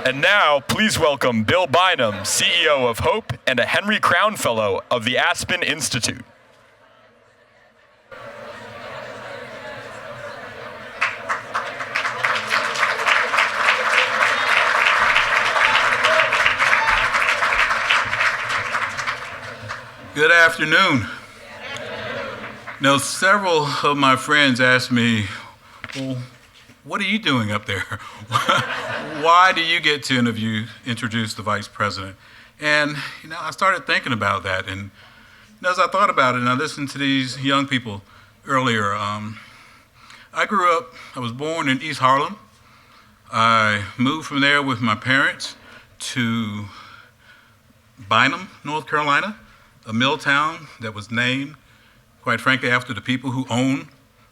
And now, please welcome Bill Bynum, CEO of Hope and a Henry Crown Fellow of the Aspen Institute. Good afternoon. Now, several of my friends asked me, well, what are you doing up there? Why do you get to introduce the vice president? And, I started thinking about that. And as I thought about it, and I listened to these young people earlier, I was born in East Harlem. I moved from there with my parents to Bynum, North Carolina, a mill town that was named, quite frankly, after the people who own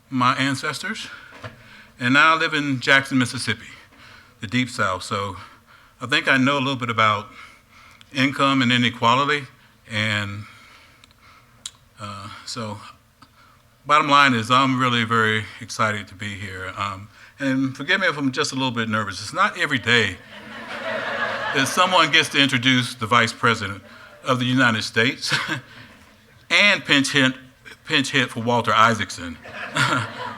my ancestors. And now I live in Jackson, Mississippi, the Deep South. So I think I know a little bit about income and inequality. And so bottom line is I'm really very excited to be here. And forgive me if I'm just a little bit nervous. It's not every day that someone gets to introduce the vice president of the United States and pinch hit for Walter Isaacson.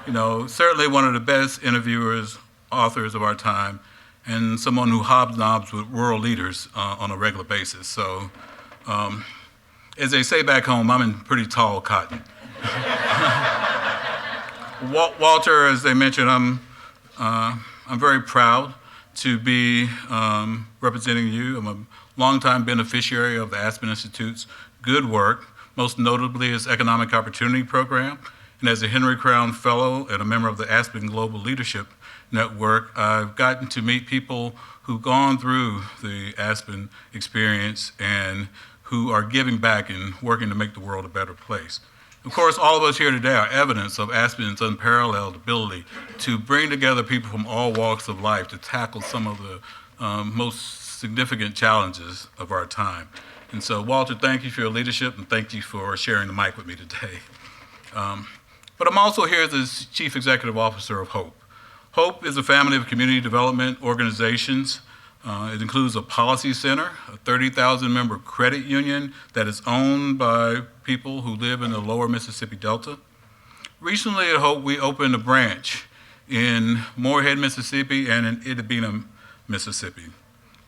Certainly one of the best interviewers, authors of our time, and someone who hobnobs with world leaders on a regular basis. So, as they say back home, I'm in pretty tall cotton. Walter, as they mentioned, I'm very proud to be representing you. I'm a longtime beneficiary of the Aspen Institute's good work, most notably its Economic Opportunity Program. And as a Henry Crown Fellow and a member of the Aspen Global Leadership Network, I've gotten to meet people who've gone through the Aspen experience and who are giving back and working to make the world a better place. Of course, all of us here today are evidence of Aspen's unparalleled ability to bring together people from all walks of life to tackle some of the most significant challenges of our time. And so, Walter, thank you for your leadership and thank you for sharing the mic with me today. But I'm also here as Chief Executive Officer of Hope. Hope is a family of community development organizations. It includes a policy center, a 30,000-member credit union that is owned by people who live in the lower Mississippi Delta. Recently at Hope, we opened a branch in Morehead, Mississippi, and in Itabena, Mississippi.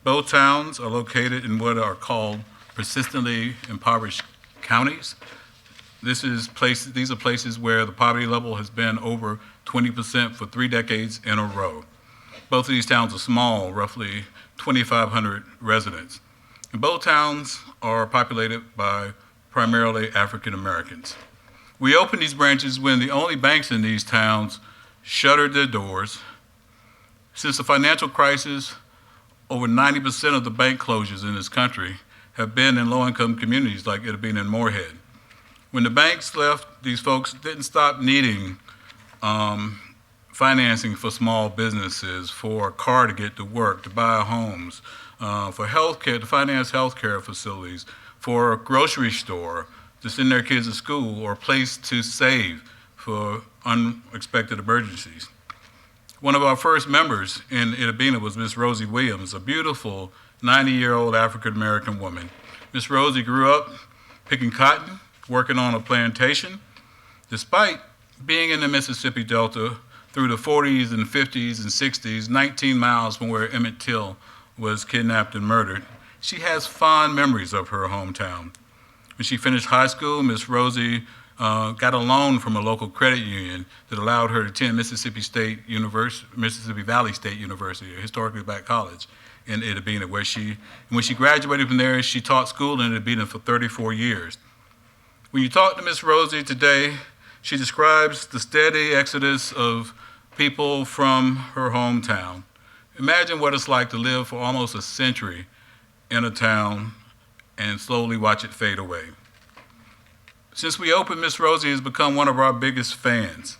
Both towns are located in what are called persistently impoverished counties. These are places where the poverty level has been over 20% for 3 decades in a row. Both of these towns are small, roughly 2,500 residents. And both towns are populated by primarily African Americans. We opened these branches when the only banks in these towns shuttered their doors. Since the financial crisis, over 90% of the bank closures in this country have been in low-income communities like Itabena and Morehead. When the banks left, these folks didn't stop needing financing for small businesses, for a car to get to work, to buy homes, for healthcare, to finance healthcare facilities, for a grocery store, to send their kids to school, or a place to save for unexpected emergencies. One of our first members in Itabena was Miss Rosie Williams, a beautiful 90-year-old African-American woman. Miss Rosie grew up picking cotton, working on a plantation, despite being in the Mississippi Delta through the 40s and 50s and 60s, 19 miles from where Emmett Till was kidnapped and murdered. She has fond memories of her hometown. When she finished high school, Miss Rosie got a loan from a local credit union that allowed her to attend Mississippi Valley State University, a historically black college in Itabena, when she graduated from there, she taught school in Itabena for 34 years. When you talk to Miss Rosie today, she describes the steady exodus of people from her hometown. Imagine what it's like to live for almost a century in a town and slowly watch it fade away. Since we opened, Miss Rosie has become one of our biggest fans.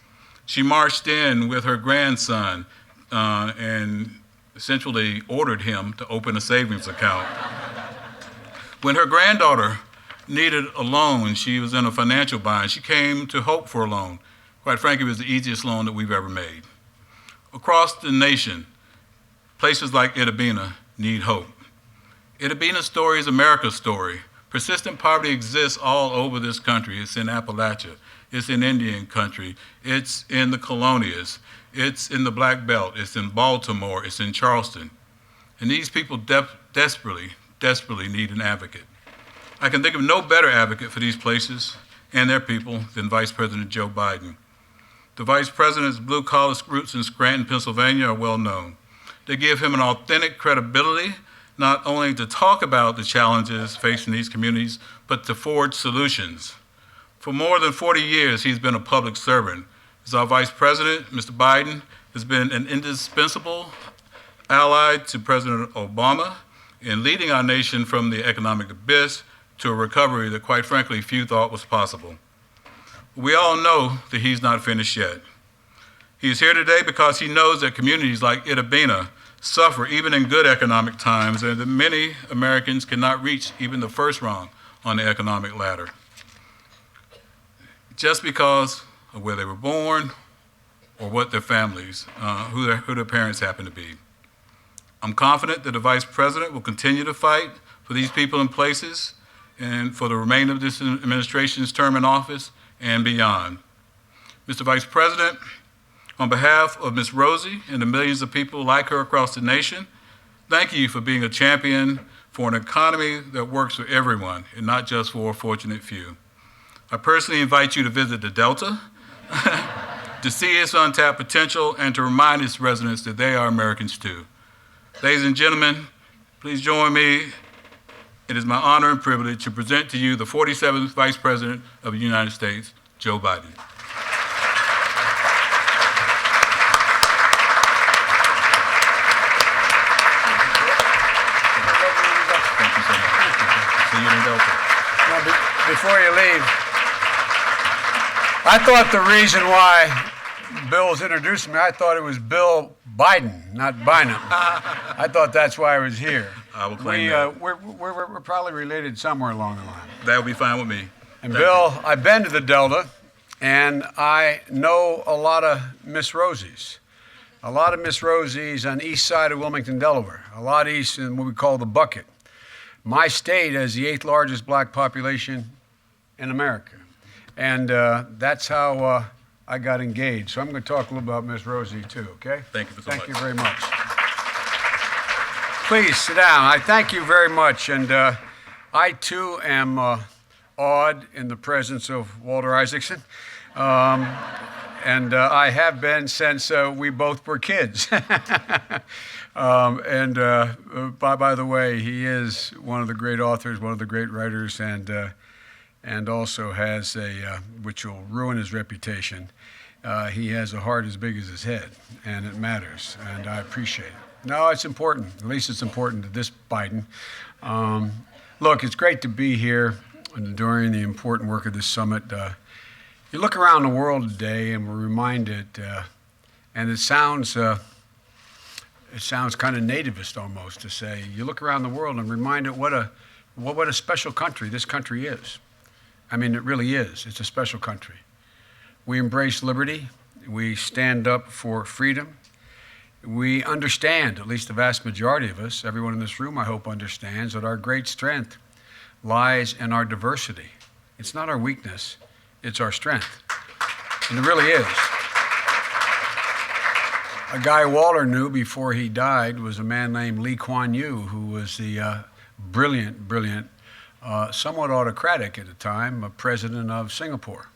She marched in with her grandson and essentially ordered him to open a savings account. When her granddaughter needed a loan, she was in a financial bind, she came to Hope for a loan. Quite frankly, it was the easiest loan that we've ever made. Across the nation, places like Itabena need hope. Itabina's story is America's story. Persistent poverty exists all over this country. It's in Appalachia. It's in Indian country. It's in the colonias. It's in the Black Belt. It's in Baltimore. It's in Charleston. And these people desperately need an advocate. I can think of no better advocate for these places and their people than Vice President Joe Biden. The Vice President's blue-collar roots in Scranton, Pennsylvania are well known. They give him an authentic credibility, not only to talk about the challenges facing these communities, but to forge solutions. For more than 40 years, he's been a public servant. As our Vice President, Mr. Biden has been an indispensable ally to President Obama in leading our nation from the economic abyss to a recovery that, quite frankly, few thought was possible. We all know that he's not finished yet. He's here today because he knows that communities like Itabina suffer even in good economic times, and that many Americans cannot reach even the first rung on the economic ladder, just because of where they were born or what their families, who their parents happen to be. I'm confident that the Vice President will continue to fight for these people and places and for the remainder of this administration's term in office and beyond. Mr. Vice President, on behalf of Ms. Rosie and the millions of people like her across the nation, thank you for being a champion for an economy that works for everyone and not just for a fortunate few. I personally invite you to visit the Delta to see its untapped potential and to remind its residents that they are Americans too. Ladies and gentlemen, please join me. It is my honor and privilege to present to you the 47th Vice President of the United States, Joe Biden. Thank you so much. See you in Delta. Now, before you leave, I thought the reason why Bill's introducing me, I thought it was Bill Biden, not Bynum. I thought that's why I was here. I will claim that. We're probably related somewhere along the line. That would be fine with me. And Thank Bill, you. I've been to the Delta, and I know a lot of Miss Rosies. A lot of Miss Rosies on the east side of Wilmington, Delaware. A lot east in what we call the Bucket. My state has the 8th largest black population in America. And that's how I got engaged. So I'm going to talk a little about Miss Rosie, too, okay? Thank you so much. Thank you very much. Please sit down. I thank you very much. And I, too, am awed in the presence of Walter Isaacson. And I have been since we both were kids. By the way, he is one of the great authors, one of the great writers, and also has which will ruin his reputation. He has a heart as big as his head, and it matters, and I appreciate it. No, it's important. At least it's important to this Biden. Look, it's great to be here during the important work of this summit. You look around the world today, and we're reminded, and it sounds kind of nativist almost to say, you look around the world and reminded what a special country this country is. I mean, it really is. It's a special country. We embrace liberty. We stand up for freedom. We understand, at least the vast majority of us, everyone in this room I hope understands, that our great strength lies in our diversity. It's not our weakness, it's our strength. And it really is. A guy Walter knew before he died was a man named Lee Kuan Yew, who was the brilliant, somewhat autocratic at the time, president of Singapore.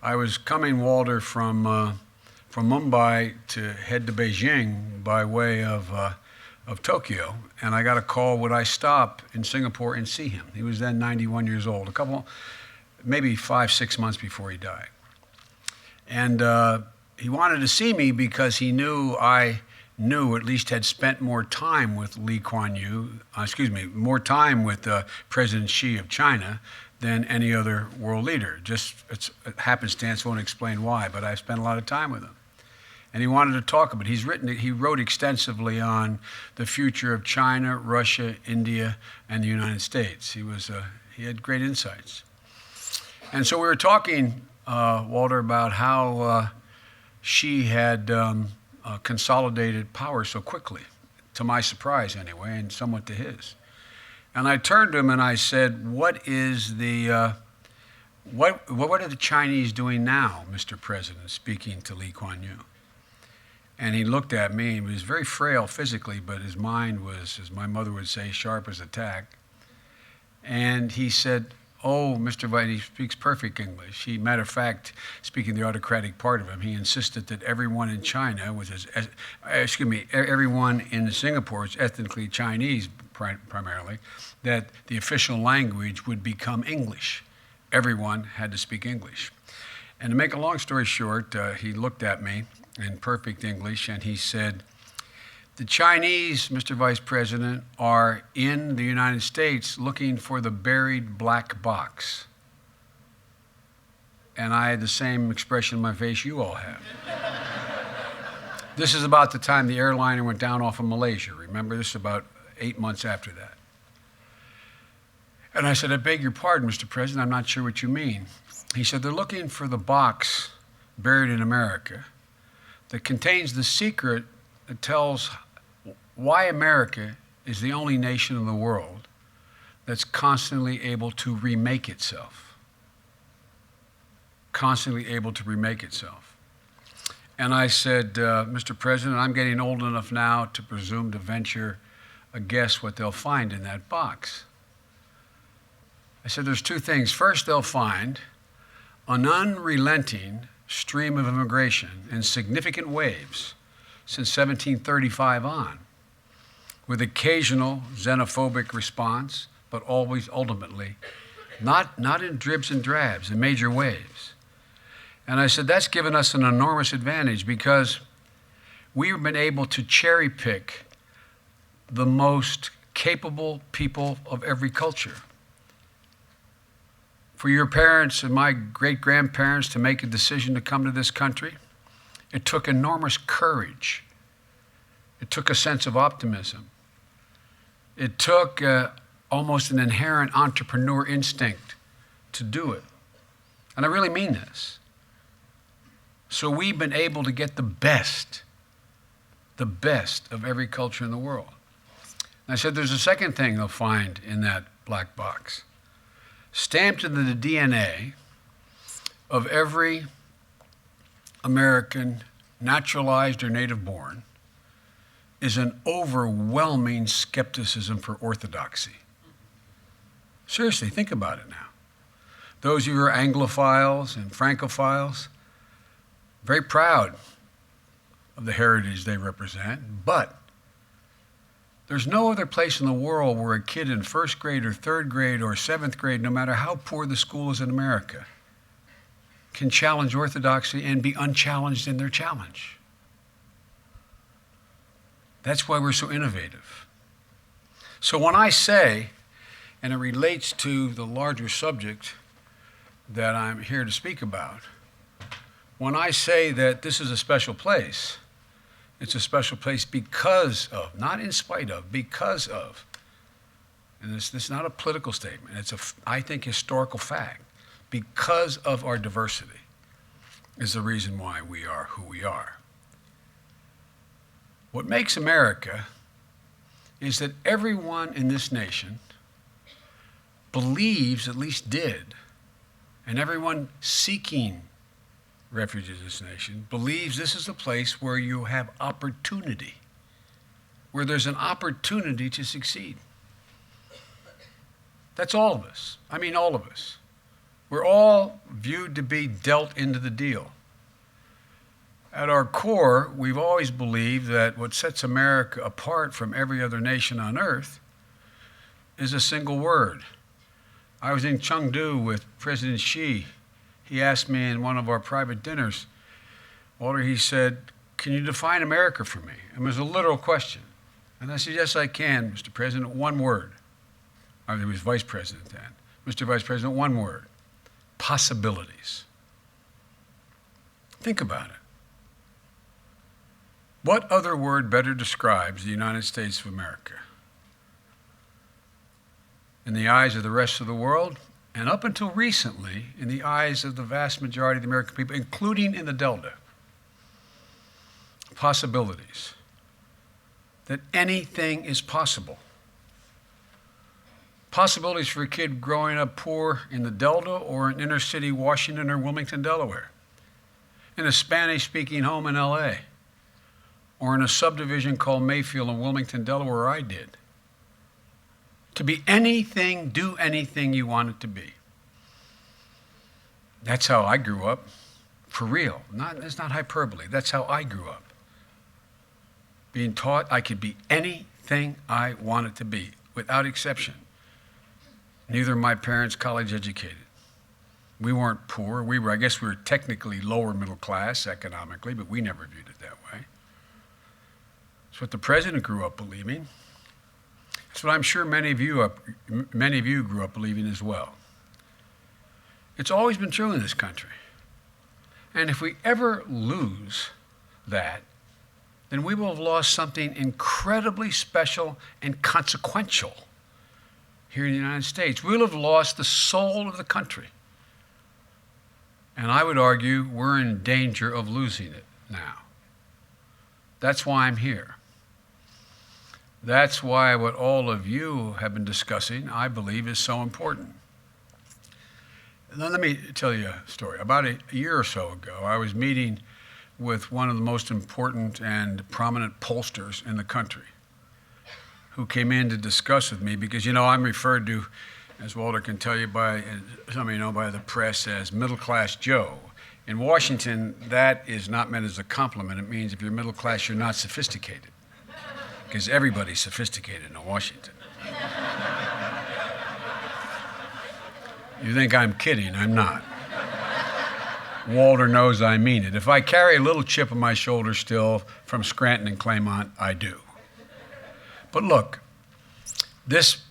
I was coming, Walter, from Mumbai to head to Beijing by way of Tokyo, and I got a call, would I stop in Singapore and see him? He was then 91 years old, maybe 5-6 months before he died. And he wanted to see me because he knew I at least had spent more time with Lee Kuan Yew, more time with President Xi of China than any other world leader. Just it's happenstance, won't explain why, but I spent a lot of time with him. And he wanted to talk about it. He wrote extensively on the future of China, Russia, India, and the United States. He had great insights. And so we were talking, Walter, about how Xi had consolidated power so quickly. to my surprise anyway, and somewhat to his. And I turned to him and I said, what are the Chinese doing now, Mr. President, speaking to Lee Kuan Yew? And he looked at me, and he was very frail physically, but his mind was, as my mother would say, sharp as a tack. And he said, oh, Mr. Vice, he speaks perfect English. Matter of fact, speaking the autocratic part of him, he insisted that everyone in China everyone in Singapore is ethnically Chinese primarily, that the official language would become English. Everyone had to speak English. And to make a long story short, he looked at me in perfect English and he said, the Chinese, Mr. Vice President, are in the United States looking for the buried black box. And I had the same expression on my face you all have. This is about the time the airliner went down off of Malaysia. Remember, this is about 8 months after that. And I said, I beg your pardon, Mr. President, I'm not sure what you mean. He said, they're looking for the box buried in America that contains the secret that tells why America is the only nation in the world that's constantly able to remake itself. Constantly able to remake itself. And I said, Mr. President, I'm getting old enough now to presume to venture a guess what they'll find in that box. I said, there's two things. First, they'll find an unrelenting stream of immigration in significant waves since 1735 on, with occasional xenophobic response, but always ultimately not in dribs and drabs, in major waves. And I said, that's given us an enormous advantage because we've been able to cherry pick the most capable people of every culture. For your parents and my great-grandparents to make a decision to come to this country, it took enormous courage. It took a sense of optimism. It took almost an inherent entrepreneur instinct to do it. And I really mean this. So we've been able to get the best of every culture in the world. And I said, there's a second thing they'll find in that black box. Stamped into the DNA of every American, naturalized or native born, is an overwhelming skepticism for orthodoxy. Seriously, think about it now. Those of you who are Anglophiles and Francophiles, very proud of the heritage they represent, but there's no other place in the world where a kid in first grade or third grade or seventh grade, no matter how poor the school is in America, can challenge orthodoxy and be unchallenged in their challenge. That's why we're so innovative. So when I say, and it relates to the larger subject that I'm here to speak about, when I say that this is a special place, it's a special place because of, not in spite of, because of. And this is not a political statement. It's I think, historical fact. Because of our diversity is the reason why we are who we are. What makes America is that everyone in this nation believes, at least did, and everyone seeking refuge in this nation believes this is a place where you have opportunity, where there's an opportunity to succeed. That's all of us. I mean, all of us. We're all viewed to be dealt into the deal. At our core, we've always believed that what sets America apart from every other nation on earth is a single word. I was in Chengdu with President Xi. He asked me in one of our private dinners, Walter, he said, can you define America for me? And it was a literal question. And I said, yes, I can, Mr. President, one word. I was vice president then. Mr. Vice President, one word. Possibilities. Think about it. What other word better describes the United States of America? In the eyes of the rest of the world, and up until recently, in the eyes of the vast majority of the American people, including in the Delta, possibilities. that anything is possible. Possibilities for a kid growing up poor in the Delta or in inner city Washington or Wilmington, Delaware, in a Spanish-speaking home in LA, or in a subdivision called Mayfield in Wilmington, Delaware, where I did. To be anything, do anything you want it to be. That's how I grew up, for real. It's not hyperbole. That's how I grew up. Being taught I could be anything I wanted to be, without exception. Neither of my parents college educated. We weren't poor. I guess we were technically lower middle class economically, but we never viewed it that way. It's what the president grew up believing. It's what I'm sure many of you grew up believing as well. It's always been true in this country. And if we ever lose that, then we will have lost something incredibly special and consequential here in the United States. We'll have lost the soul of the country. And I would argue we're in danger of losing it now. That's why I'm here. That's why what all of you have been discussing, I believe, is so important. Now, let me tell you a story. About a year or so ago, I was meeting with one of the most important and prominent pollsters in the country, who came in to discuss with me because, I'm referred to, as Walter can tell you, by some of you know, by the press as middle class Joe. In Washington, that is not meant as a compliment. It means if you're middle class, you're not sophisticated, because everybody's sophisticated in Washington. You think I'm kidding? I'm not. Walter knows I mean it. If I carry a little chip on my shoulder still from Scranton and Claymont, I do. But look, this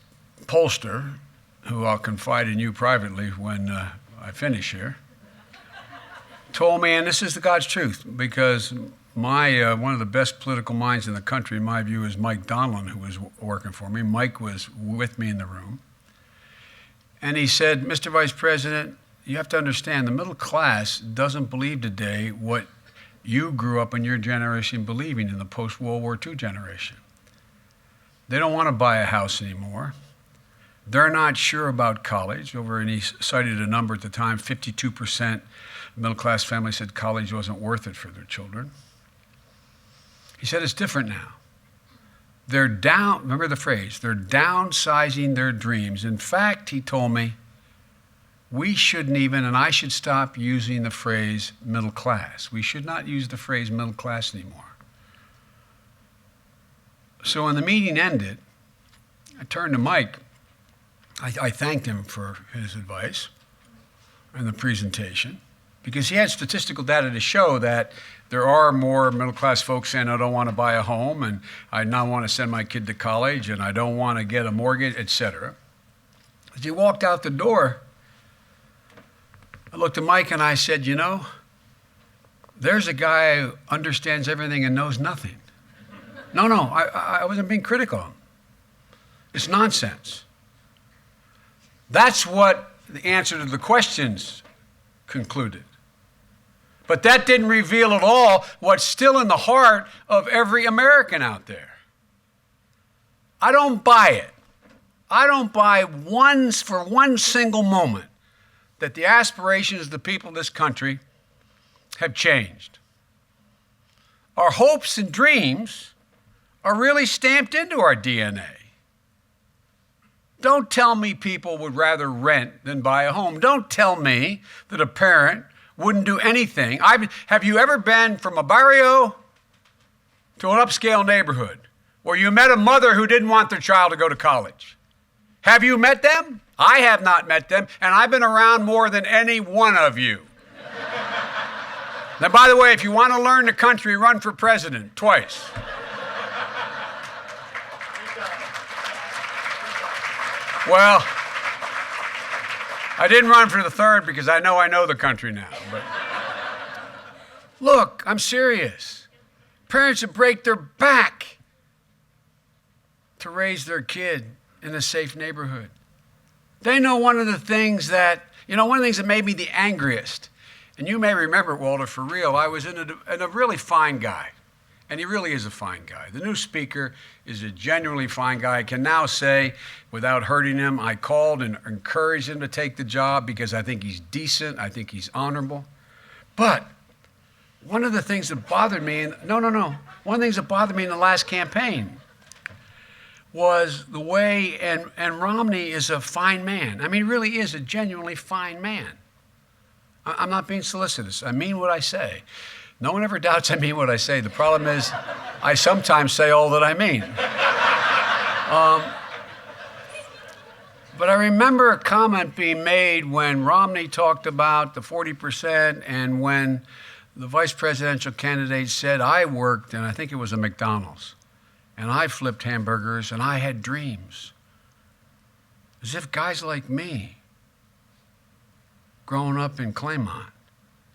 pollster, who I'll confide in you privately when I finish here, told me, and this is the God's truth, because one of the best political minds in the country, in my view, is Mike Donlin, who was working for me. Mike was with me in the room. And he said, Mr. Vice President, you have to understand, the middle class doesn't believe today what you grew up in your generation believing in the post-World War II generation. They don't want to buy a house anymore. They're not sure about college. And he cited a number at the time, 52% middle-class families said college wasn't worth it for their children. He said it's different now. Remember the phrase, they're downsizing their dreams. In fact, he told me, we shouldn't even, and I should stop using the phrase middle class. We should not use the phrase middle class anymore. So when the meeting ended, I turned to Mike. I thanked him for his advice and the presentation, because he had statistical data to show that there are more middle-class folks saying, I don't want to buy a home, and I now want to send my kid to college, and I don't want to get a mortgage, etc. As he walked out the door, I looked at Mike and I said, there's a guy who understands everything and knows nothing. No, I wasn't being critical. It's nonsense. That's what the answer to the questions concluded. But that didn't reveal at all what's still in the heart of every American out there. I don't buy it. I don't buy for one single moment that the aspirations of the people of this country have changed. Our hopes and dreams are really stamped into our DNA. Don't tell me people would rather rent than buy a home. Don't tell me that a parent wouldn't do anything. Have you ever been from a barrio to an upscale neighborhood where you met a mother who didn't want their child to go to college? Have you met them? I have not met them, and I've been around more than any one of you. Now, by the way, if you want to learn the country, run for president twice. Well, I didn't run for the third because I know the country now. But look, I'm serious. Parents that break their back to raise their kid in a safe neighborhood. They know one of the things that made me the angriest, and you may remember it, Walter, for real, I was in a really fine guy And he really is a fine guy. The new speaker is a genuinely fine guy. I can now say, without hurting him, I called and encouraged him to take the job because I think he's decent, I think he's honorable. But one of the things that bothered me, one of the things that bothered me in the last campaign was the way, and Romney is a fine man. I mean, he really is a genuinely fine man. I'm not being solicitous. I mean what I say. No one ever doubts I mean what I say. The problem is I sometimes say all that I mean. But I remember a comment being made when Romney talked about the 40% and when the vice presidential candidate said, I worked, and I think it was a McDonald's, and I flipped hamburgers, and I had dreams. As if guys like me, growing up in Claymont,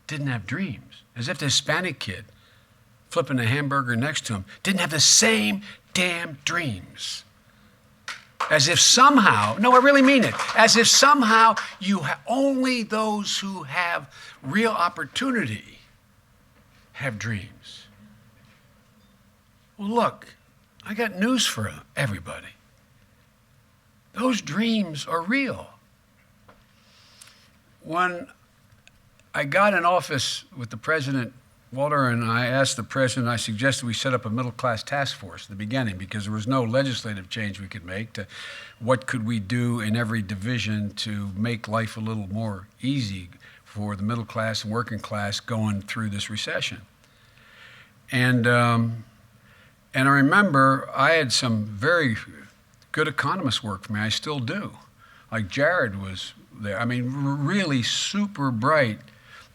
didn't have dreams. As if the Hispanic kid flipping a hamburger next to him didn't have the same damn dreams. As if somehow, no, I really mean it, as if somehow only those who have real opportunity have dreams. Well, look, I got news for everybody. Those dreams are real. When I got in office with the president, Walter, and I asked the president, I suggested we set up a middle-class task force at the beginning because there was no legislative change we could make to what could we do in every division to make life a little more easy for the middle class and working class going through this recession. And I remember I had some very good economists work for me. I still do. Like Jared was there. I mean, really super bright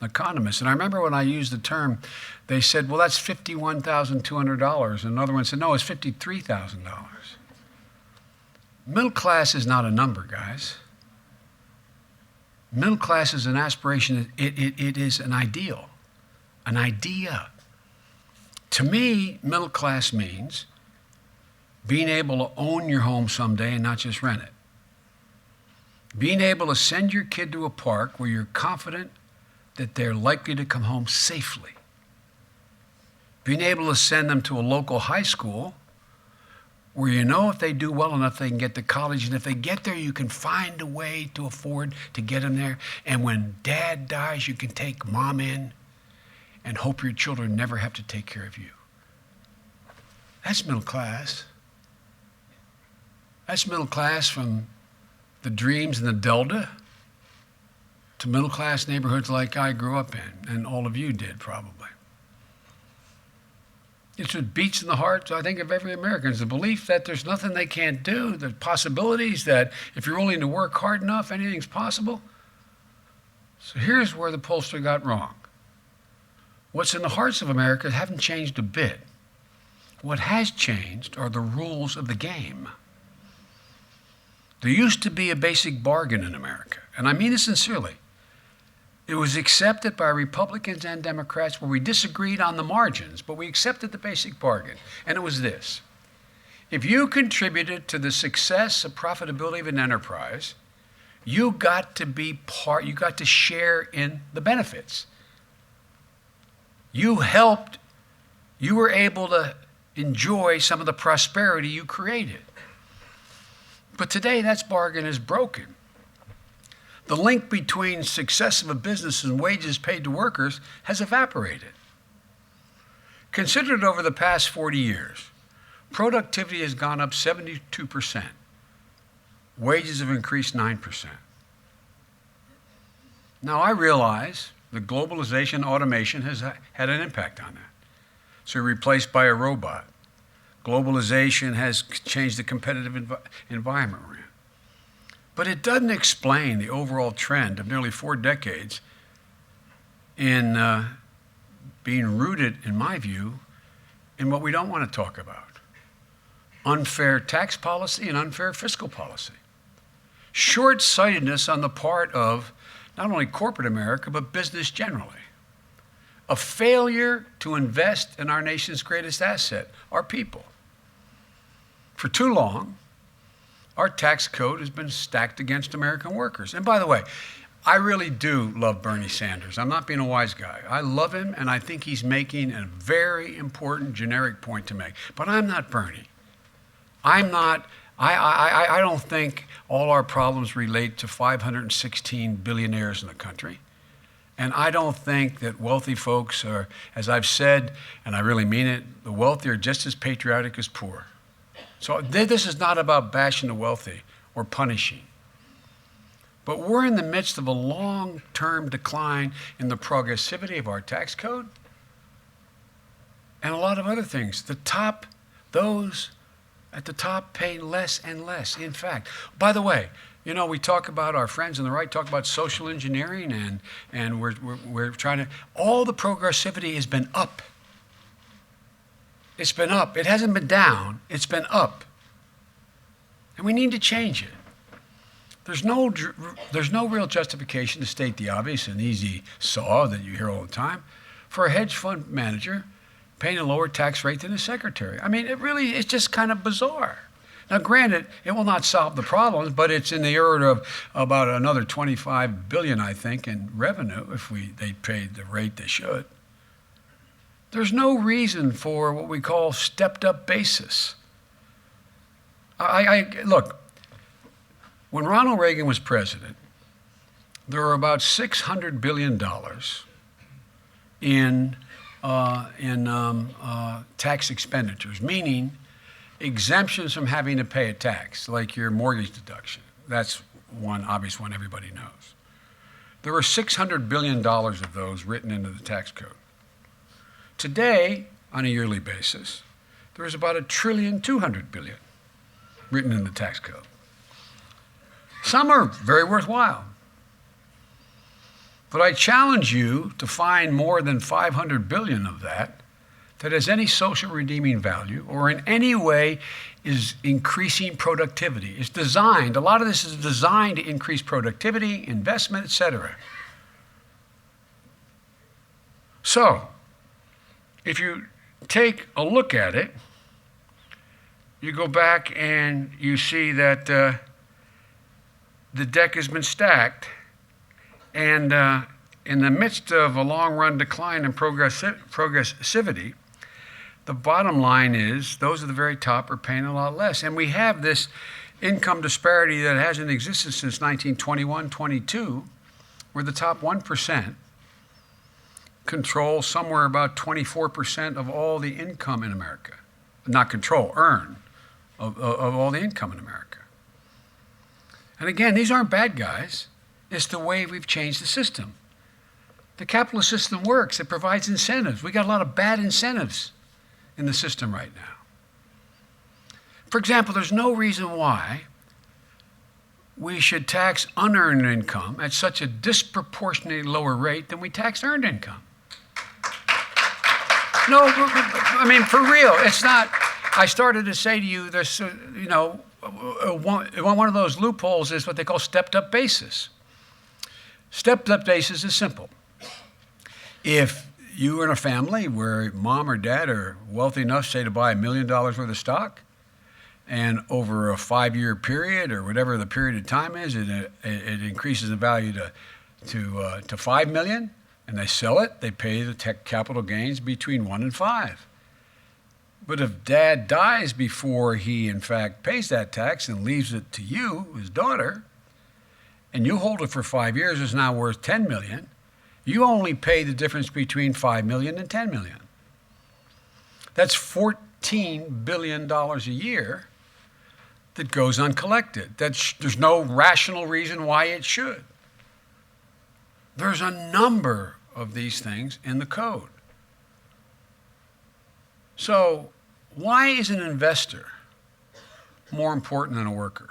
economists. And I remember when I used the term, they said, well, that's $51,200. And another one said, no, it's $53,000. Middle class is not a number, guys. Middle class is an aspiration. It is an ideal, an idea. To me, middle class means being able to own your home someday and not just rent it. Being able to send your kid to a park where you're confident that they're likely to come home safely. Being able to send them to a local high school where you know if they do well enough, they can get to college. And if they get there, you can find a way to afford to get them there. And when dad dies, you can take mom in and hope your children never have to take care of you. That's middle class. That's middle class from the dreams in the Delta to middle class neighborhoods like I grew up in, and all of you did probably. It's what beats in the heart, I think, of every American, is the belief that there's nothing they can't do, the possibilities that if you're willing to work hard enough, anything's possible. So here's where the pollster got wrong. What's in the hearts of America haven't changed a bit. What has changed are the rules of the game. There used to be a basic bargain in America, and I mean it sincerely. It was accepted by Republicans and Democrats where we disagreed on the margins, but we accepted the basic bargain, and it was this. If you contributed to the success of profitability of an enterprise, you got to share in the benefits. You were able to enjoy some of the prosperity you created. But today, that bargain is broken. The link between success of a business and wages paid to workers has evaporated. Considered over the past 40 years, productivity has gone up 72%. Wages have increased 9%. Now, I realize that globalization, automation has had an impact on that. So replaced by a robot. Globalization has changed the competitive environment we're in. But it doesn't explain the overall trend of nearly 4 decades in being rooted, in my view, in what we don't want to talk about. Unfair tax policy and unfair fiscal policy. Short-sightedness on the part of not only corporate America, but business generally. A failure to invest in our nation's greatest asset, our people. For too long, our tax code has been stacked against American workers. And by the way, I really do love Bernie Sanders. I'm not being a wise guy. I love him, and I think he's making a very important generic point to make. But I'm not Bernie. I'm not. I don't think all our problems relate to 516 billionaires in the country. And I don't think that wealthy folks are, as I've said, and I really mean it, the wealthy are just as patriotic as poor. So this is not about bashing the wealthy or punishing. But we're in the midst of a long-term decline in the progressivity of our tax code and a lot of other things. Those at the top pay less and less. In fact, by the way, you know, we talk about our friends on the right, talk about social engineering, and we're trying to, all the progressivity has been up. It's been up. It hasn't been down. It's been up. And we need to change it. There's no real justification to state the obvious and easy saw that you hear all the time for a hedge fund manager paying a lower tax rate than his secretary. I mean, it's just kind of bizarre. Now, granted, it will not solve the problems, but it's in the order of about another $25 billion, I think, in revenue if they paid the rate they should. There's no reason for what we call stepped-up basis. Look, when Ronald Reagan was president, there were about $600 billion in tax expenditures, meaning exemptions from having to pay a tax, like your mortgage deduction. That's one obvious one everybody knows. There were $600 billion of those written into the tax code. Today, on a yearly basis, there is about $1.2 trillion written in the tax code. Some are very worthwhile. But I challenge you to find more than $500 billion of that has any social redeeming value or in any way is increasing productivity. It's designed, a lot of this is designed to increase productivity, investment, et cetera. So, if you take a look at it, you go back and you see that the deck has been stacked, and in the midst of a long-run decline in progressivity, the bottom line is those at the very top are paying a lot less. And we have this income disparity that hasn't existed since 1921-22, where the top 1% control somewhere about 24% of all the income in America. Not control, earn, of all the income in America. And again, these aren't bad guys. It's the way we've changed the system. The capitalist system works. It provides incentives. We got a lot of bad incentives in the system right now. For example, there's no reason why we should tax unearned income at such a disproportionately lower rate than we tax earned income. No, I mean, for real, it's not. I started to say to you, there's, you know, one of those loopholes is what they call stepped-up basis. Stepped-up basis is simple. If you are in a family where mom or dad are wealthy enough, say, to buy $1 million worth of stock, and over a 5-year period or whatever the period of time is, it increases the value to $5 million, and they sell it, they pay the capital gains between 1 and 5. But if dad dies before he, in fact, pays that tax and leaves it to you, his daughter, and you hold it for 5 years, it's now worth $10 million, you only pay the difference between $5 million and $10 million. That's $14 billion a year that goes uncollected. There's no rational reason why it should. There's a number of these things in the code. So why is an investor more important than a worker?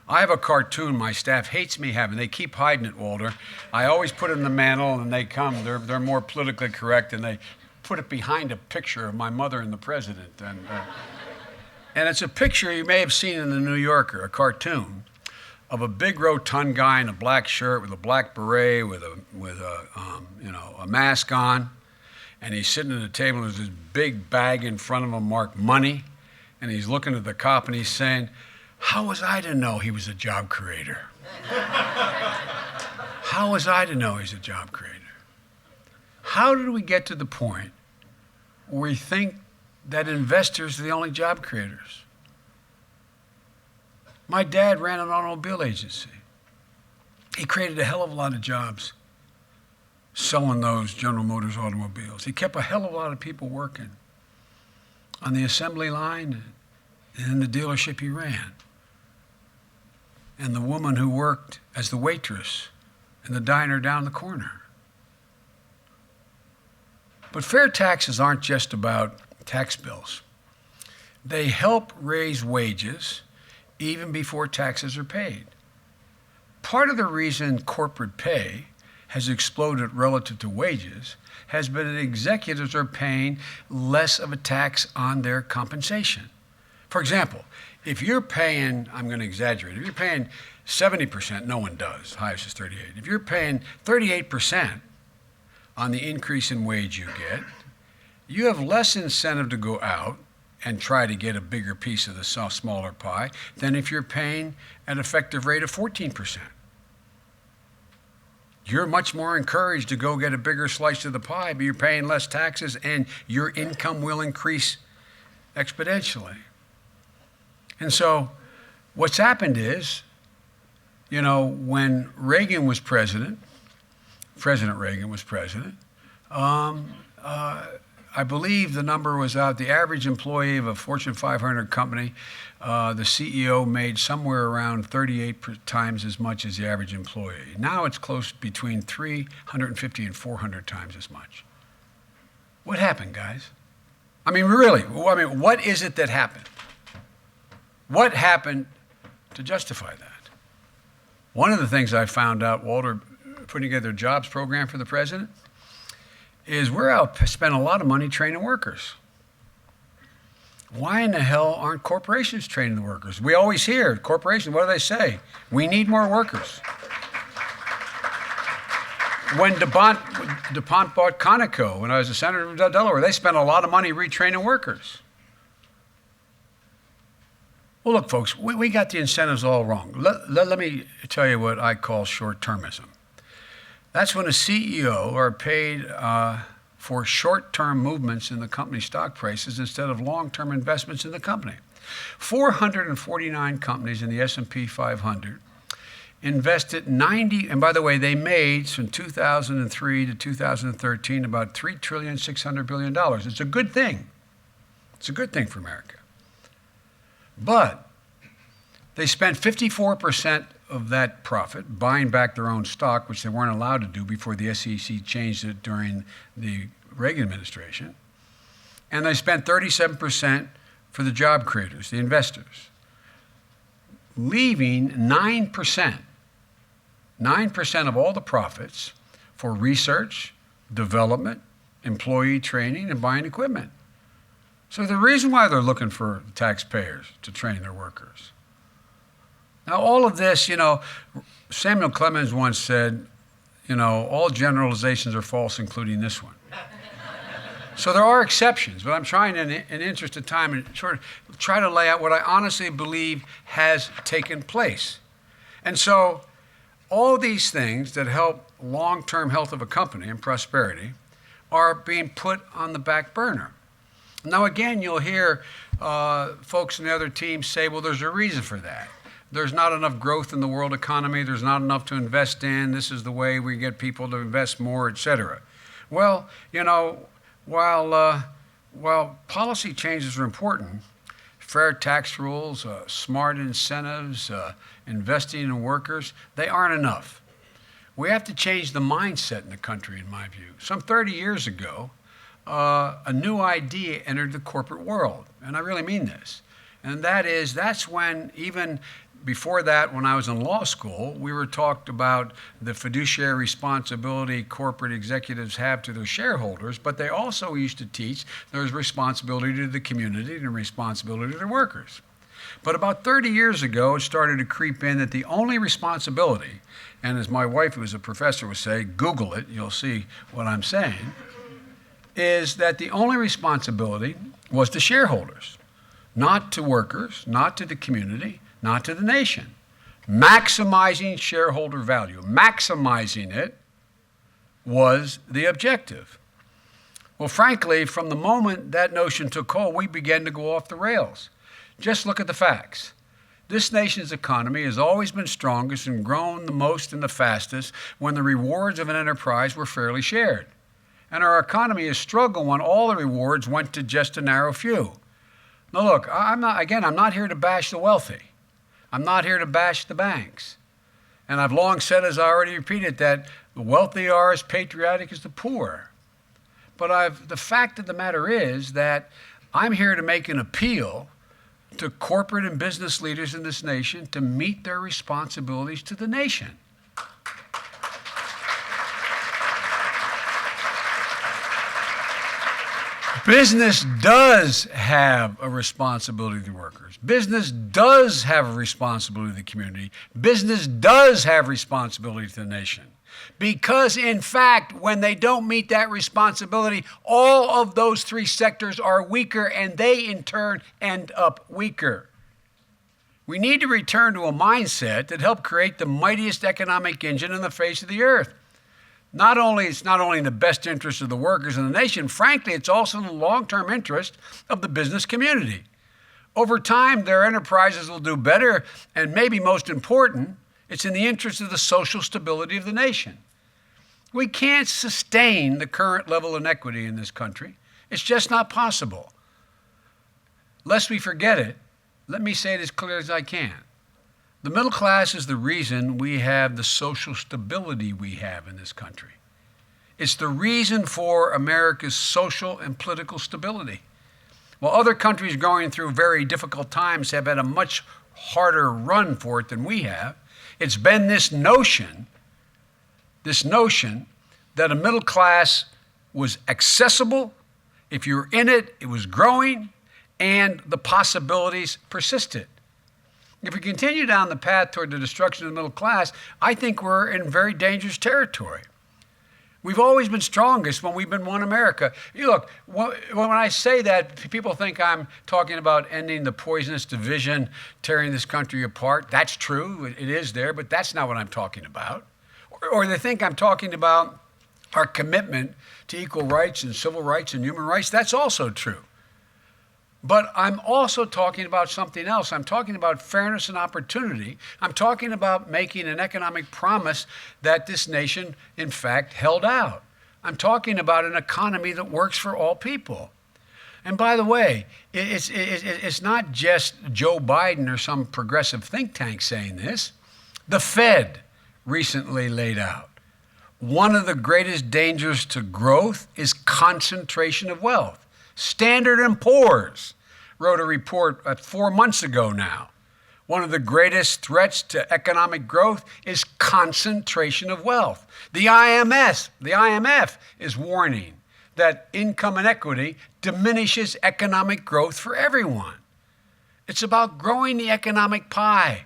I have a cartoon my staff hates me having. They keep hiding it, Walter. I always put it in the mantle, and they come. They're more politically correct, and they put it behind a picture of my mother and the president. And it's a picture you may have seen in the New Yorker, a cartoon of a big rotund guy in a black shirt with a black beret with a mask on, and he's sitting at a table. There's this big bag in front of him marked money, and he's looking at the cop and he's saying, "How was I to know he was a job creator?" How was I to know he's a job creator? How did we get to the point where we think that investors are the only job creators? My dad ran an automobile agency. He created a hell of a lot of jobs selling those General Motors automobiles. He kept a hell of a lot of people working on the assembly line and in the dealership he ran. And the woman who worked as the waitress in the diner down the corner. But fair taxes aren't just about tax bills. They help raise wages even before taxes are paid. Part of the reason corporate pay has exploded relative to wages has been that executives are paying less of a tax on their compensation. For example, if you're paying, I'm going to exaggerate, if you're paying 70%, no one does, highest is 38. If you're paying 38% on the increase in wage you get, you have less incentive to go out and try to get a bigger piece of the smaller pie than if you're paying an effective rate of 14%. You're much more encouraged to go get a bigger slice of the pie, but you're paying less taxes and your income will increase exponentially. And so what's happened is, when Reagan was President Reagan was president, I believe the number was out, the average employee of a Fortune 500 company, the CEO made somewhere around 38 times as much as the average employee. Now it's close between 350 and 400 times as much. What happened, guys? I mean, really, what is it that happened? What happened to justify that? One of the things I found out, Walter, putting together a jobs program for the president, is we're out spending a lot of money training workers. Why in the hell aren't corporations training the workers? We always hear corporations, what do they say? We need more workers. When DuPont bought Conoco, when I was a senator from Delaware, they spent a lot of money retraining workers. Well, look, folks, we got the incentives all wrong. Let me tell you what I call short-termism. That's when a CEO are paid for short-term movements in the company stock prices instead of long-term investments in the company. 449 companies in the S&P 500 invested 90, and by the way, they made from 2003 to 2013 about $3.6 trillion. It's a good thing. It's a good thing for America. But they spent 54% of that profit buying back their own stock, which they weren't allowed to do before the SEC changed it during the Reagan administration. And they spent 37% for the job creators, the investors, leaving 9% of all the profits for research, development, employee training, and buying equipment. So the reason why they're looking for taxpayers to train their workers. Now, all of this, Samuel Clemens once said, all generalizations are false, including this one. So there are exceptions, but I'm trying, in interest of time, and sort of try to lay out what I honestly believe has taken place. And so all these things that help long-term health of a company and prosperity are being put on the back burner. Now, again, you'll hear folks in the other teams say, well, there's a reason for that. There's not enough growth in the world economy. There's not enough to invest in. This is the way we get people to invest more, et cetera. Well, while policy changes are important, fair tax rules, smart incentives, investing in workers, they aren't enough. We have to change the mindset in the country, in my view. Some 30 years ago, a new idea entered the corporate world, and I really mean this. And that's when, even before that, when I was in law school, we were talked about the fiduciary responsibility corporate executives have to their shareholders, but they also used to teach there's responsibility to the community and responsibility to their workers. But about 30 years ago, it started to creep in that the only responsibility, and as my wife, who was a professor, would say, Google it, you'll see what I'm saying, is that the only responsibility was to shareholders, not to workers, not to the community, not to the nation. Maximizing shareholder value, maximizing it was the objective. Well, frankly, from the moment that notion took hold, we began to go off the rails. Just look at the facts. This nation's economy has always been strongest and grown the most and the fastest when the rewards of an enterprise were fairly shared. And our economy has struggled when all the rewards went to just a narrow few. Now look, I'm not here to bash the wealthy. I'm not here to bash the banks. And I've long said, as I already repeated, that the wealthy are as patriotic as the poor. But the fact of the matter is that I'm here to make an appeal to corporate and business leaders in this nation to meet their responsibilities to the nation. Business does have a responsibility to workers. Business does have a responsibility to the community. Business does have responsibility to the nation. Because, in fact, when they don't meet that responsibility, all of those three sectors are weaker, and they, in turn, end up weaker. We need to return to a mindset that helped create the mightiest economic engine on the face of the earth. It's not only in the best interest of the workers and the nation, frankly, it's also in the long-term interest of the business community. Over time, their enterprises will do better, and maybe most important, it's in the interest of the social stability of the nation. We can't sustain the current level of inequity in this country. It's just not possible. Lest we forget it, let me say it as clear as I can. The middle class is the reason we have the social stability we have in this country. It's the reason for America's social and political stability. While other countries going through very difficult times have had a much harder run for it than we have, it's been this notion that a middle class was accessible. If you were in it, it was growing, and the possibilities persisted. If we continue down the path toward the destruction of the middle class, I think we're in very dangerous territory. We've always been strongest when we've been one America. Look, when I say that, people think I'm talking about ending the poisonous division, tearing this country apart. That's true, it is there, but that's not what I'm talking about. Or they think I'm talking about our commitment to equal rights and civil rights and human rights. That's also true. But I'm also talking about something else. I'm talking about fairness and opportunity. I'm talking about making an economic promise that this nation, in fact, held out. I'm talking about an economy that works for all people. And by the way, it's not just Joe Biden or some progressive think tank saying this. The Fed recently laid out one of the greatest dangers to growth is concentration of wealth. Standard & Poor's wrote a report 4 months ago now. One of the greatest threats to economic growth is concentration of wealth. The IMF is warning that income inequity diminishes economic growth for everyone. It's about growing the economic pie,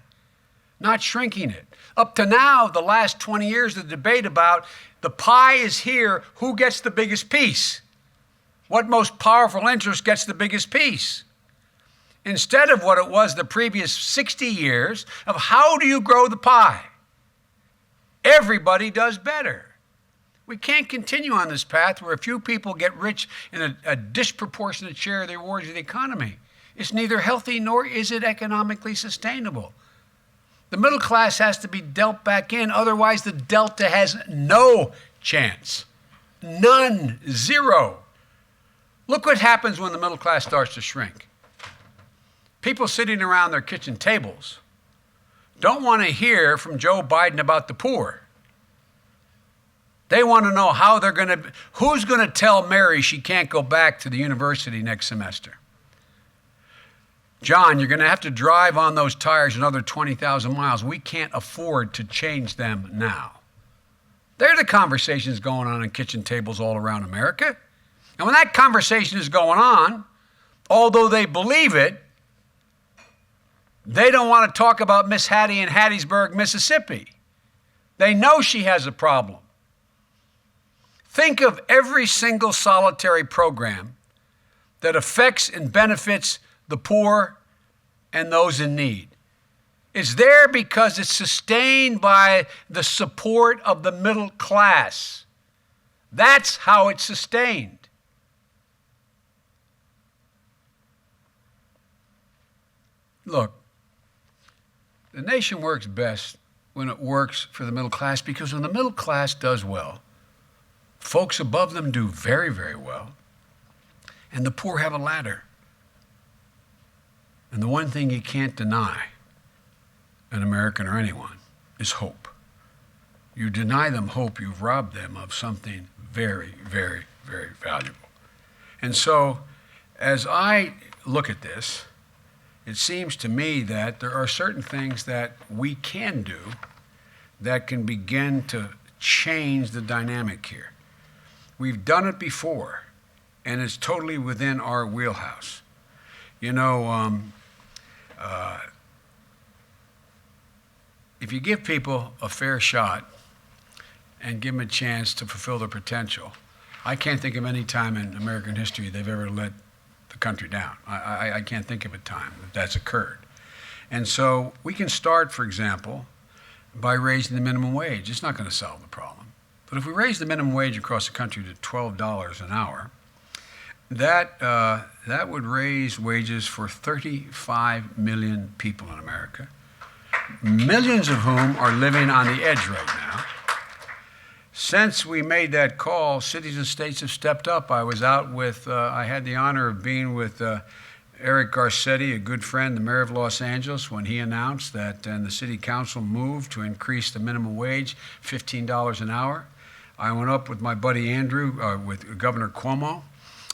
not shrinking it. Up to now, the last 20 years, the debate about the pie is here, who gets the biggest piece? What most powerful interest gets the biggest piece? Instead of what it was the previous 60 years of how do you grow the pie? Everybody does better. We can't continue on this path where a few people get rich in a disproportionate share of the rewards of the economy. It's neither healthy nor is it economically sustainable. The middle class has to be dealt back in, otherwise the delta has no chance. None. Zero. Look what happens when the middle class starts to shrink. People sitting around their kitchen tables don't want to hear from Joe Biden about the poor. They want to know who's going to tell Mary she can't go back to the university next semester. John, you're going to have to drive on those tires another 20,000 miles. We can't afford to change them now. They're the conversations going on kitchen tables all around America. And when that conversation is going on, although they believe it, they don't want to talk about Miss Hattie in Hattiesburg, Mississippi. They know she has a problem. Think of every single solitary program that affects and benefits the poor and those in need. It's there because it's sustained by the support of the middle class. That's how it's sustained. Look, the nation works best when it works for the middle class, because when the middle class does well, folks above them do very, very well, and the poor have a ladder. And the one thing you can't deny, an American or anyone, is hope. You deny them hope, you've robbed them of something very, very, very valuable. And so, as I look at this, it seems to me that there are certain things that we can do that can begin to change the dynamic here. We've done it before, and it's totally within our wheelhouse. You know, if you give people a fair shot and give them a chance to fulfill their potential, I can't think of any time in American history they've ever let the country down. I can't think of a time that that's occurred. And so we can start, for example, by raising the minimum wage. It's not going to solve the problem. But if we raise the minimum wage across the country to $12 an hour, that would raise wages for 35 million people in America, millions of whom are living on the edge right now. Since we made that call, cities and states have stepped up. I was out with, I had the honor of being with Eric Garcetti, a good friend, the mayor of Los Angeles, when he announced that, and the city council moved to increase the minimum wage, $15 an hour. I went up with my buddy Andrew, with Governor Cuomo,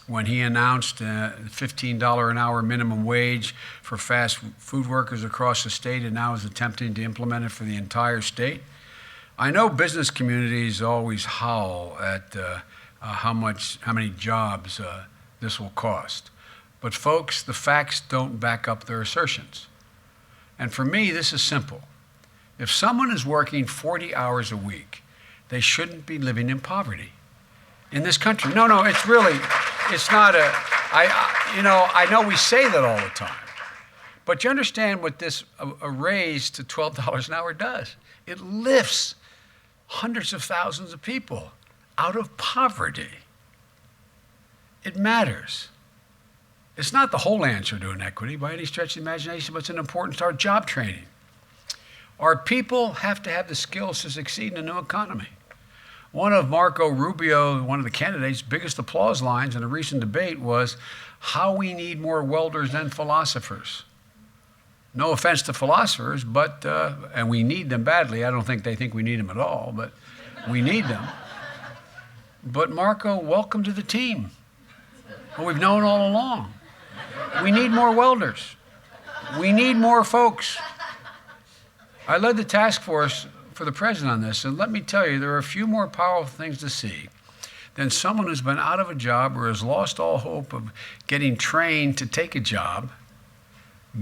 when he announced $15 an hour minimum wage for fast food workers across the state, and now is attempting to implement it for the entire state. I know business communities always howl at how many jobs this will cost. But folks, the facts don't back up their assertions. And for me, this is simple. If someone is working 40 hours a week, they shouldn't be living in poverty in this country. No, it's not I know we say that all the time. But you understand what this a raise to $12 an hour does. It lifts hundreds of thousands of people out of poverty. It matters. It's not the whole answer to inequity by any stretch of the imagination, but it's an important start. Job training. Our people have to have the skills to succeed in a new economy. One of Marco Rubio, one of the candidates' biggest applause lines in a recent debate was how we need more welders than philosophers. No offense to philosophers, but, and we need them badly. I don't think they think we need them at all, but we need them. But Marco, welcome to the team. Well, we've known all along. We need more welders. We need more folks. I led the task force for the president on this, and let me tell you, there are a few more powerful things to see than someone who's been out of a job or has lost all hope of getting trained to take a job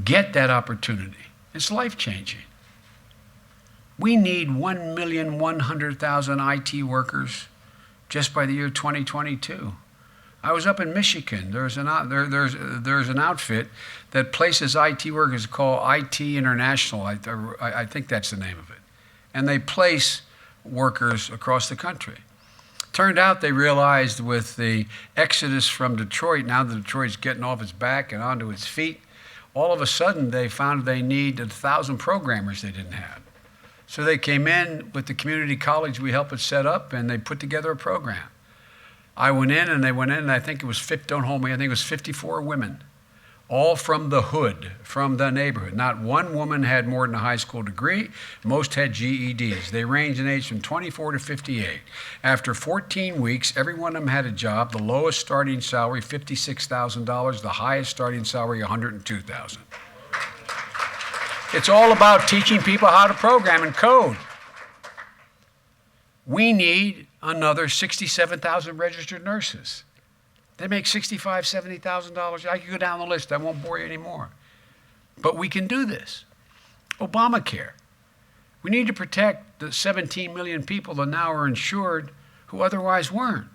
get that opportunity. It's life-changing. We need 1,100,000 IT workers just by the year 2022. I was up in Michigan. There's an outfit that places IT workers called IT International. I think that's the name of it. And they place workers across the country. Turned out they realized with the exodus from Detroit, now that Detroit's getting off its back and onto its feet, all of a sudden they found they need 1,000 programmers they didn't have. So they came in with the community college we helped it set up, and they put together a program. I went in, and they went in, and I think it was, don't hold me, I think it was 54 women, all from the hood, from the neighborhood. Not one woman had more than a high school degree. Most had GEDs. They ranged in age from 24 to 58. After 14 weeks, every one of them had a job. The lowest starting salary, $56,000. The highest starting salary, $102,000. It's all about teaching people how to program and code. We need another 67,000 registered nurses. They make $65,000, $70,000. I could go down the list. I won't bore you anymore. But we can do this. Obamacare. We need to protect the 17 million people that now are insured who otherwise weren't.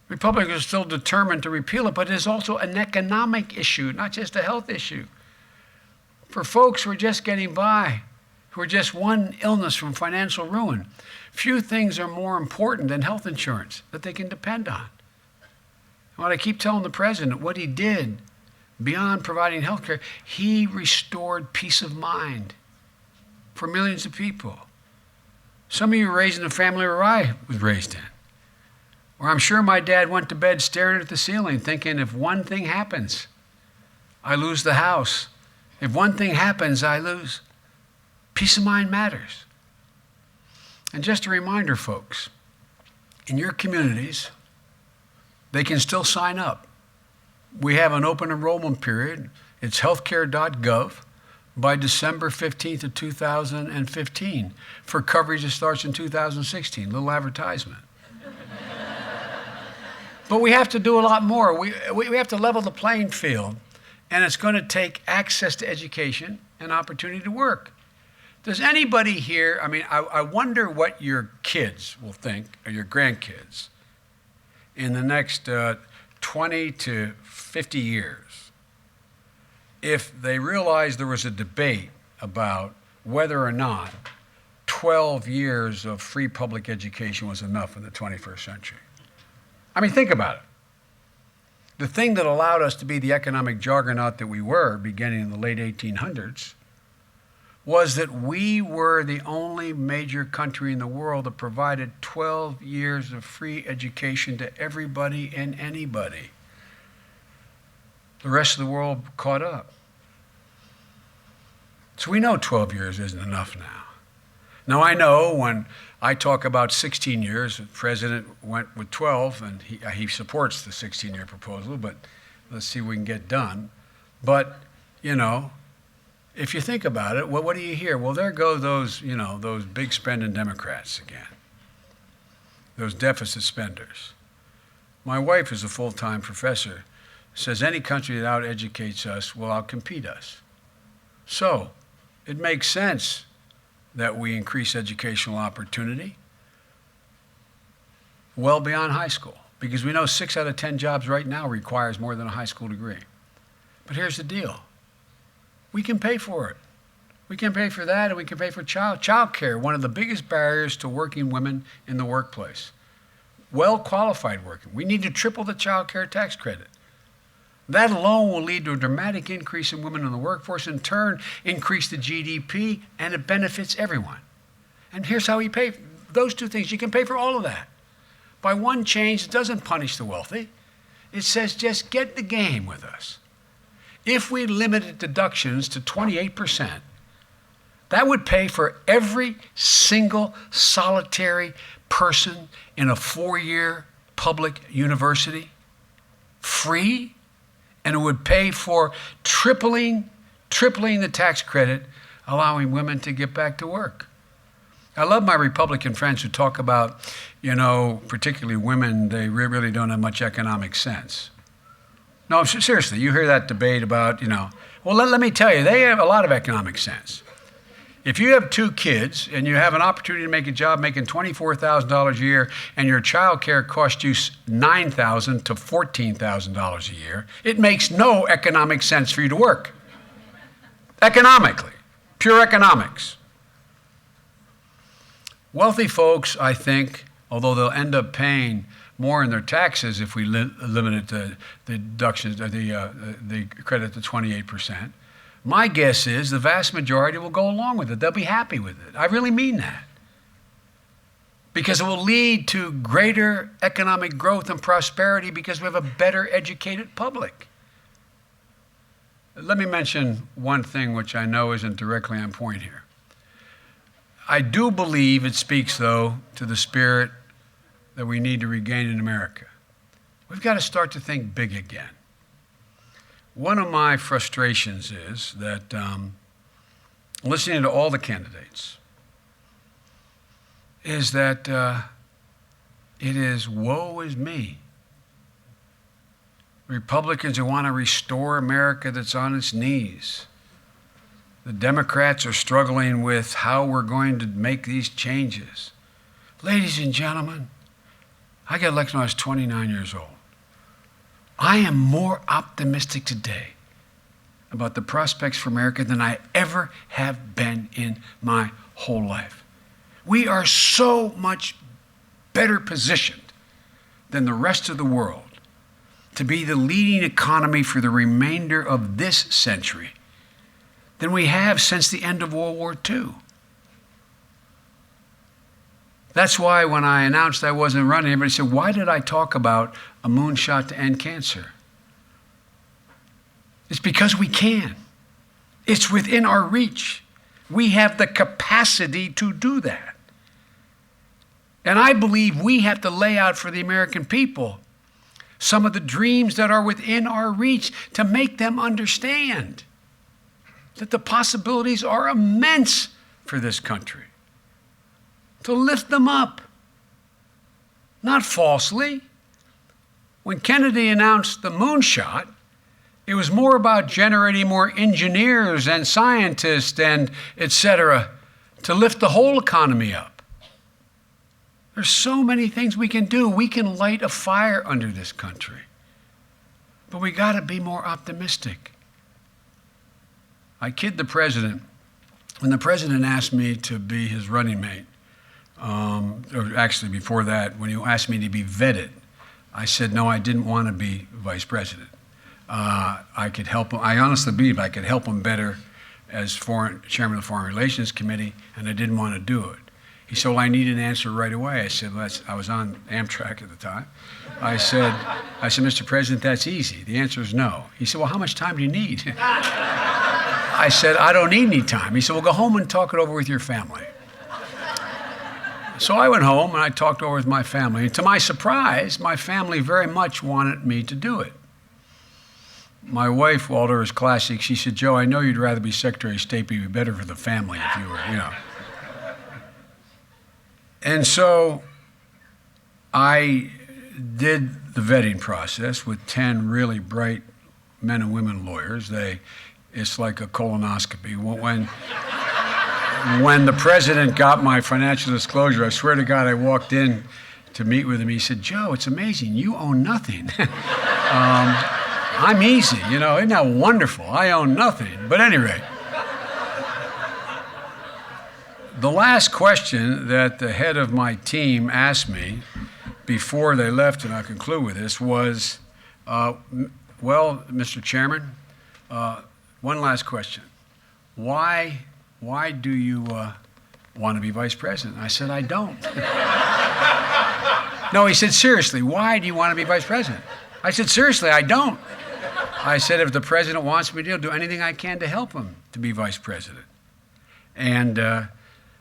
Republicans are still determined to repeal it, but it is also an economic issue, not just a health issue. for folks who are just getting by, who are just one illness from financial ruin. Few things are more important than health insurance that they can depend on. And what I keep telling the president, what he did beyond providing health care, he restored peace of mind for millions of people. Some of you were raised in a family where I was raised in, where I'm sure my dad went to bed staring at the ceiling thinking, if one thing happens, I lose the house. If one thing happens, I lose. Peace of mind matters. And just a reminder, folks, in your communities, they can still sign up. We have an open enrollment period. It's healthcare.gov by December 15th of 2015 for coverage that starts in 2016. Little advertisement. But we have to do a lot more. We have to level the playing field, and it's going to take access to education and opportunity to work. Does anybody here, I wonder what your kids will think, or your grandkids, in the next 20 to 50 years, if they realized there was a debate about whether or not 12 years of free public education was enough in the 21st century. Think about it. The thing that allowed us to be the economic juggernaut that we were beginning in the late 1800s was that we were the only major country in the world that provided 12 years of free education to everybody and anybody. The rest of the world caught up. So we know 12 years isn't enough now. Now I know when I talk about 16 years, the president went with 12, and he supports the 16-year proposal, but let's see what we can get done. But, if you think about it, well, what do you hear? Well, there go those big spending Democrats again, those deficit spenders. My wife is a full-time professor, says any country that out-educates us will out-compete us. So it makes sense that we increase educational opportunity well beyond high school, because we know 6 out of 10 jobs right now requires more than a high school degree. But here's the deal. We can pay for it. We can pay for that, and we can pay for child care, one of the biggest barriers to working women in the workplace. Well-qualified working. We need to triple the child care tax credit. That alone will lead to a dramatic increase in women in the workforce, in turn increase the GDP, and it benefits everyone. And here's how we pay. Those two things, you can pay for all of that. By one change, it doesn't punish the wealthy. It says just get the game with us. If we limited deductions to 28%, that would pay for every single solitary person in a 4-year public university, free, and it would pay for tripling the tax credit, allowing women to get back to work. I love my Republican friends who talk about, particularly women, they really don't have much economic sense. No, seriously, you hear that debate about, well, let me tell you, they have a lot of economic sense. If you have 2 kids and you have an opportunity to make a job making $24,000 a year and your child care costs you $9,000 to $14,000 a year, it makes no economic sense for you to work. Economically, pure economics. Wealthy folks, I think, although they'll end up paying more in their taxes if we limited the deductions, the credit to 28%. My guess is the vast majority will go along with it. They'll be happy with it. I really mean that. Because it will lead to greater economic growth and prosperity because we have a better educated public. Let me mention one thing which I know isn't directly on point here. I do believe it speaks, though, to the spirit that we need to regain in America. We've got to start to think big again. One of my frustrations is that listening to all the candidates is that it is woe is me. Republicans who want to restore America that's on its knees. The Democrats are struggling with how we're going to make these changes. Ladies and gentlemen, I got elected when I was 29 years old. I am more optimistic today about the prospects for America than I ever have been in my whole life. We are so much better positioned than the rest of the world to be the leading economy for the remainder of this century than we have since the end of World War II. That's why when I announced I wasn't running, everybody said, why did I talk about a moonshot to end cancer? It's because we can. It's within our reach. We have the capacity to do that. And I believe we have to lay out for the American people some of the dreams that are within our reach to make them understand that the possibilities are immense for this country. To lift them up, not falsely. When Kennedy announced the moonshot, it was more about generating more engineers and scientists and et cetera to lift the whole economy up. There's so many things we can do. We can light a fire under this country. But we got to be more optimistic. I kid the president. When the president asked me to be his running mate, or actually before that, when he asked me to be vetted, I said, no, I didn't want to be vice president. I could help him. I honestly believe I could help him better as chairman of the Foreign Relations Committee, and I didn't want to do it. He said, well, I need an answer right away. I said, I was on Amtrak at the time. I said, Mr. President, that's easy. The answer is no. He said, well, how much time do you need? I said, I don't need any time. He said, well, go home and talk it over with your family. So I went home and I talked over with my family. And to my surprise, my family very much wanted me to do it. My wife, Walter, is classic. She said, Joe, I know you'd rather be Secretary of State, but it'd be better for the family if you were, And so I did the vetting process with 10 really bright men and women lawyers. It's like a colonoscopy. When the president got my financial disclosure, I swear to God, I walked in to meet with him. He said, Joe, it's amazing. You own nothing. I'm easy, isn't that wonderful? I own nothing. But at any rate, the last question that the head of my team asked me before they left, and I'll conclude with this, was, well, Mr. Chairman, one last question. Why do you want to be vice president? I said, I don't. No, he said, seriously, why do you want to be vice president? I said, seriously, I don't. I said, if the president wants me to, I'll do anything I can to help him to be vice president. And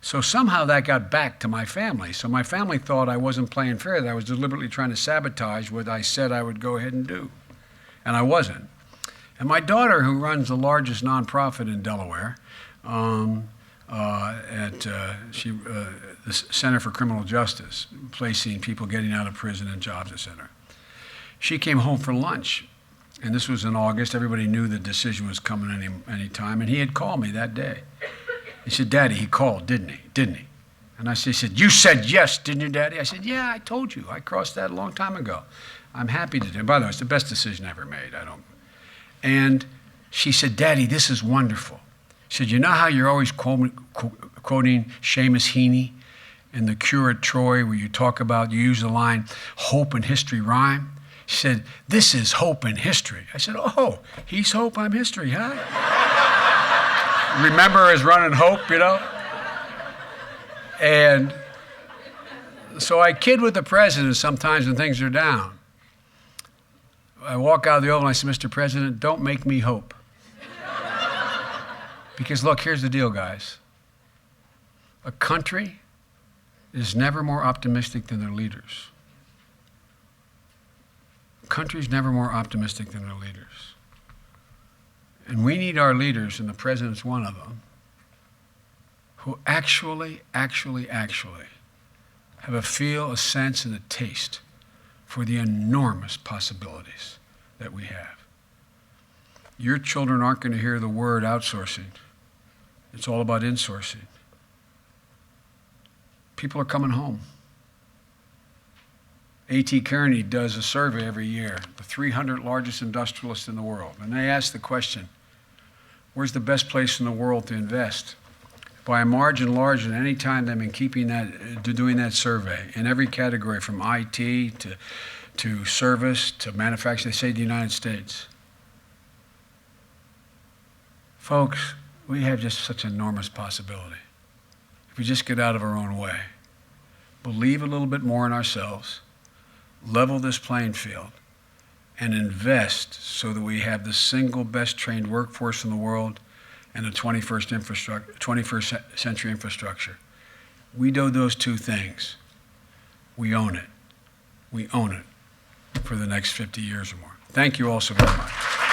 so somehow that got back to my family. So my family thought I wasn't playing fair, that I was deliberately trying to sabotage what I said I would go ahead and do. And I wasn't. And my daughter, who runs the largest nonprofit in Delaware, the Center for Criminal Justice, placing people getting out of prison and jobs, et cetera. She came home for lunch, and this was in August. Everybody knew the decision was coming any time, and he had called me that day. He said, Daddy, he called, didn't he? And he said, you said yes, didn't you, Daddy? I said, yeah, I told you. I crossed that a long time ago. I'm happy to do it. By the way, it's the best decision I ever made. And she said, Daddy, this is wonderful. She said, you know how you're always quoting Seamus Heaney in The Cure at Troy, where you use the line, hope and history rhyme? She said, this is hope and history. I said, oh, he's hope, I'm history, huh? Remember as running hope, And so I kid with the president sometimes when things are down. I walk out of the Oval and I say, Mr. President, don't make me hope. Because look, here's the deal, guys. A country is never more optimistic than their leaders. A country's never more optimistic than their leaders. And we need our leaders, and the president's one of them, who actually have a feel, a sense, and a taste for the enormous possibilities that we have. Your children aren't going to hear the word outsourcing. It's all about insourcing. People are coming home. A.T. Kearney does a survey every year, the 300 largest industrialists in the world, and they ask the question, Where's the best place in the world to invest? By a margin larger than any time they've been doing that survey in every category, from IT to service to manufacturing. They say the United States. Folks, we have just such enormous possibility. If we just get out of our own way, believe a little bit more in ourselves, level this playing field, and invest so that we have the single best trained workforce in the world and the 21st century infrastructure. We do those two things. We own it. We own it for the next 50 years or more. Thank you all so very much.